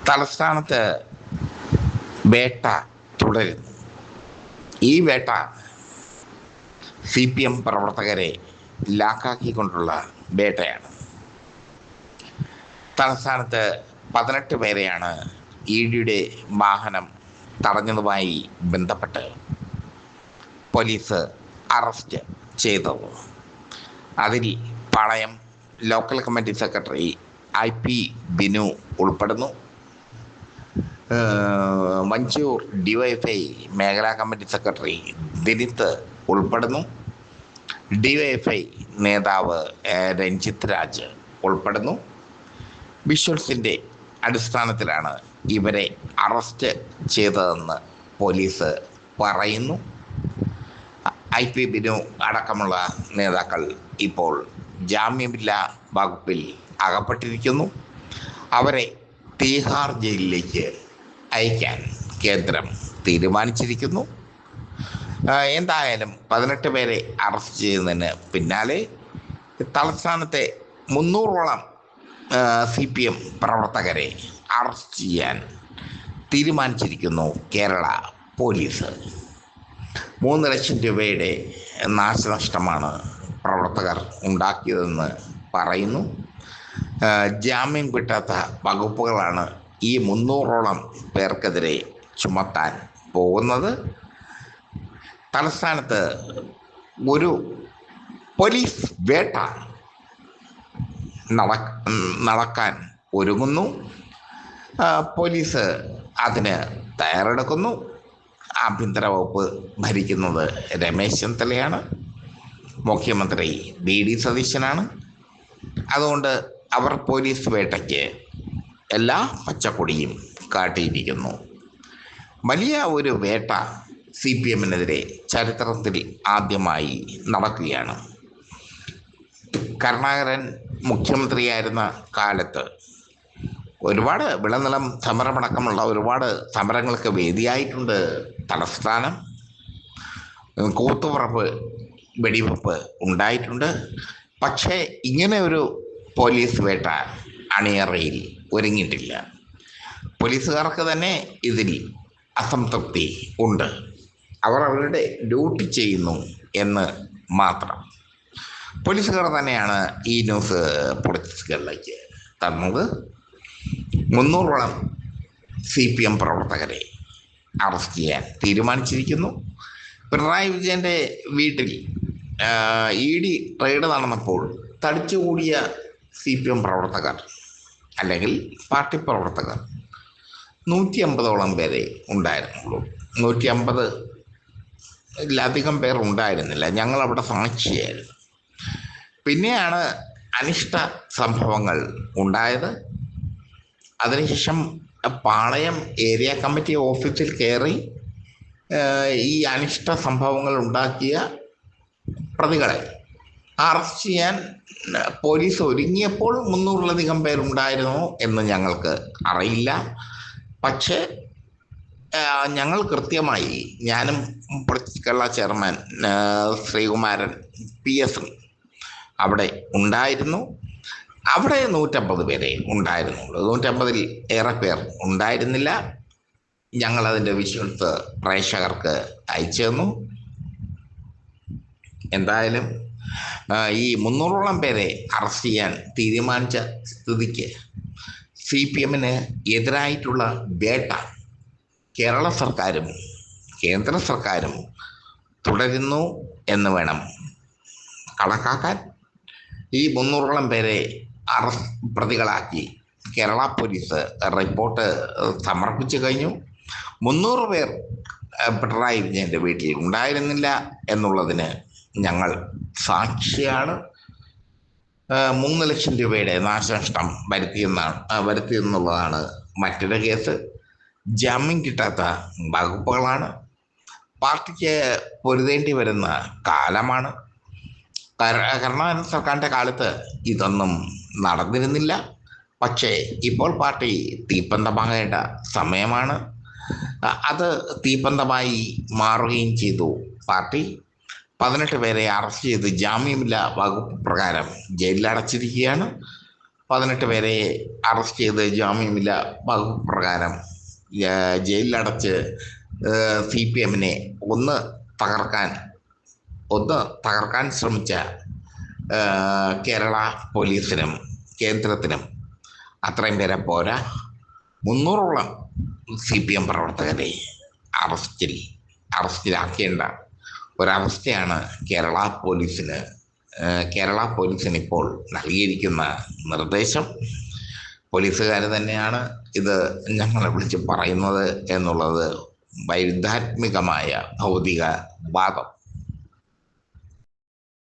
തലസ്ഥാനത്ത് വേട്ട തുടരുന്നു. ഈ വേട്ട CPM പ്രവർത്തകരെ ലാക്കാക്കിക്കൊണ്ടുള്ള വേട്ടയാണ്. തലസ്ഥാനത്ത് 18 പേരെയാണ് EDയുടെ വാഹനം തടഞ്ഞതുമായി ബന്ധപ്പെട്ട് പോലീസ് അറസ്റ്റ് ചെയ്തത്. അതിൽ Palayam local committee secretary IP Binu ഉൾപ്പെടുന്നു. മഞ്ചൂർ DYFI മേഖലാ കമ്മിറ്റി സെക്രട്ടറി ദിനിത്ത് ഉൾപ്പെടുന്നു. DYFI നേതാവ് രഞ്ജിത്ത് രാജ് ഉൾപ്പെടുന്നു. വിഷ്വൽസിൻ്റെ അടിസ്ഥാനത്തിലാണ് ഇവരെ അറസ്റ്റ് ചെയ്തതെന്ന് പോലീസ് പറയുന്നു. IP ബിനു അടക്കമുള്ള നേതാക്കൾ ഇപ്പോൾ ജാമ്യമില്ലാ വകുപ്പിൽ അകപ്പെട്ടിരിക്കുന്നു. അവരെ തീഹാർ ജയിലിലേക്ക് അയക്കാൻ കേന്ദ്രം തീരുമാനിച്ചിരിക്കുന്നു. എന്തായാലും 18 പേരെ അറസ്റ്റ് ചെയ്യുന്നതിന് പിന്നാലെ തലസ്ഥാനത്തെ 300ഓളം CPM പ്രവർത്തകരെ അറസ്റ്റ് ചെയ്യാൻ തീരുമാനിച്ചിരിക്കുന്നു കേരള പോലീസ്. 3 ലക്ഷം രൂപയുടെ നാശനഷ്ടമാണ് പ്രവർത്തകർ ഉണ്ടാക്കിയതെന്ന് പറയുന്നു. ജാമ്യം കിട്ടാത്ത വകുപ്പുകളാണ് ഈ 300ഓളം പേർക്കെതിരെ ചുമത്താൻ പോകുന്നത്. തലസ്ഥാനത്ത് ഒരു പോലീസ് വേട്ട നടക്കാൻ ഒരുങ്ങുന്നു. പോലീസ് അതിന് തയ്യാറെടുക്കുന്നു. ആഭ്യന്തര വകുപ്പ് ഭരിക്കുന്നത് രമേശ് ചെന്നിത്തലയാണ്. മുഖ്യമന്ത്രി VD സതീശനാണ്. അതുകൊണ്ട് അവർ പോലീസ് വേട്ടയ്ക്ക് എല്ലാ പച്ചക്കൊടിയും കാട്ടിയിരിക്കുന്നു. വലിയ ഒരു വേട്ട CPMനെതിരെ ചരിത്രത്തിൽ ആദ്യമായി നടക്കുകയാണ്. കരുണാകരൻ മുഖ്യമന്ത്രിയായിരുന്ന കാലത്ത് ഒരുപാട് വിളനിലം സമരമടക്കമുള്ള ഒരുപാട് സമരങ്ങൾക്ക് വേദിയായിട്ടുണ്ട് തലസ്ഥാനം. കൂത്തുപറമ്പ് വെടിവെപ്പ് ഉണ്ടായിട്ടുണ്ട്. പക്ഷേ ഇങ്ങനെ ഒരു പോലീസ് വേട്ട അണിയറയിൽ ഒരുങ്ങിയിട്ടില്ല. പോലീസുകാർക്ക് തന്നെ ഇതിൽ അസംതൃപ്തി ഉണ്ട്. അവർ അവരുടെ ഡ്യൂട്ടി ചെയ്യുന്നു എന്ന് മാത്രം. പോലീസുകാർ തന്നെയാണ് ഈ ന്യൂസ് പോലീസുകളിലേക്ക് തന്നത്. 300ഓളം CPM പ്രവർത്തകരെ അറസ്റ്റ് ചെയ്യാൻ തീരുമാനിച്ചിരിക്കുന്നു. പിണറായി വിജയൻ്റെ വീട്ടിൽ ED റെയ്ഡ് നടന്നപ്പോൾ തടിച്ചുകൂടിയ CPM പ്രവർത്തകർ അല്ലെങ്കിൽ പാർട്ടി പ്രവർത്തകർ 150ഓളം പേരെ ഉണ്ടായിരുന്നുള്ളൂ. 150-ലധികം പേർ ഉണ്ടായിരുന്നില്ല. ഞങ്ങളവിടെ സാക്ഷിയായിരുന്നു. പിന്നെയാണ് അനിഷ്ട സംഭവങ്ങൾ ഉണ്ടായത്. അതിനുശേഷം പാളയം ഏരിയ കമ്മിറ്റി ഓഫീസിൽ കയറി ഈ അനിഷ്ട സംഭവങ്ങൾ ഉണ്ടാക്കിയ പ്രതികളെ അറസ്റ്റ് ചെയ്യാൻ പോലീസ് ഒരുങ്ങിയപ്പോൾ 300-ലധികം പേരുണ്ടായിരുന്നോ എന്ന് ഞങ്ങൾക്ക് അറിയില്ല. പക്ഷേ ഞങ്ങൾ കൃത്യമായി, ഞാനും കേരള ചെയർമാൻ ശ്രീകുമാരൻ PS അവിടെ ഉണ്ടായിരുന്നു. അവിടെ 150 പേരെ ഉണ്ടായിരുന്നുള്ളൂ. 150-ൽ ഏറെ പേർ ഉണ്ടായിരുന്നില്ല. ഞങ്ങളതിൻ്റെ വിഷ്വൽസ് പ്രേക്ഷകർക്ക് അയച്ചു തന്നു. എന്തായാലും ഈ 300ഓളം പേരെ അറസ്റ്റ് ചെയ്യാൻ തീരുമാനിച്ച സ്ഥിതിക്ക് CPMന് എതിരായിട്ടുള്ള വേട്ട കേരള സർക്കാരും കേന്ദ്ര സർക്കാരും തുടരുന്നു എന്ന് വേണം കണക്കാക്കാൻ. ഈ 300ഓളം പേരെ പ്രതികളാക്കി കേരള പോലീസ് റിപ്പോർട്ട് സമർപ്പിച്ചു കഴിഞ്ഞു. 300 പേർ പിണറായി വിജയൻ്റെ വീട്ടിൽ ഉണ്ടായിരുന്നില്ല എന്നുള്ളതിന് ഞങ്ങൾ സാക്ഷിയാണ്. 3 ലക്ഷം രൂപയുടെ നാശനഷ്ടം വരുത്തിയെന്നുള്ളതാണ് മറ്റൊരു കേസ്. ജാമ്യം കിട്ടാത്ത വകുപ്പുകളാണ്. പാർട്ടിക്ക് പൊരുതേണ്ടി വരുന്ന കാലമാണ്. കരുണാകരൻ സർക്കാരിൻ്റെ കാലത്ത് ഇതൊന്നും നടന്നിരുന്നില്ല. പക്ഷേ ഇപ്പോൾ പാർട്ടി തീപ്പന്തമാകേണ്ട സമയമാണ്. അത് തീപ്പന്തമായി മാറുകയും ചെയ്തു. പാർട്ടി 18 പേരെ അറസ്റ്റ് ചെയ്ത് ജാമ്യമില്ലാ വകുപ്പ് പ്രകാരം ജയിലിലടച്ചിരിക്കുകയാണ്. 18 പേരെ അറസ്റ്റ് ചെയ്ത് ജാമ്യമില്ല വകുപ്പ് പ്രകാരം ജയിലിലടച്ച് CPM-നെ തകർക്കാൻ ശ്രമിച്ച കേരള പോലീസിനും കേന്ദ്രത്തിനും അത്രയും പേരെ പോരാ, 300ഓളം CPM പ്രവർത്തകരെ അറസ്റ്റിലാക്കേണ്ട ഒരവസ്ഥയാണ് കേരള പോലീസിന് ഇപ്പോൾ നൽകിയിരിക്കുന്ന നിർദ്ദേശം. പോലീസുകാർ തന്നെയാണ് ഇത് ഞങ്ങളെ വിളിച്ച് പറയുന്നത് എന്നുള്ളത് വൈരുദ്ധാത്മികമായ ഭൗതിക വാദം.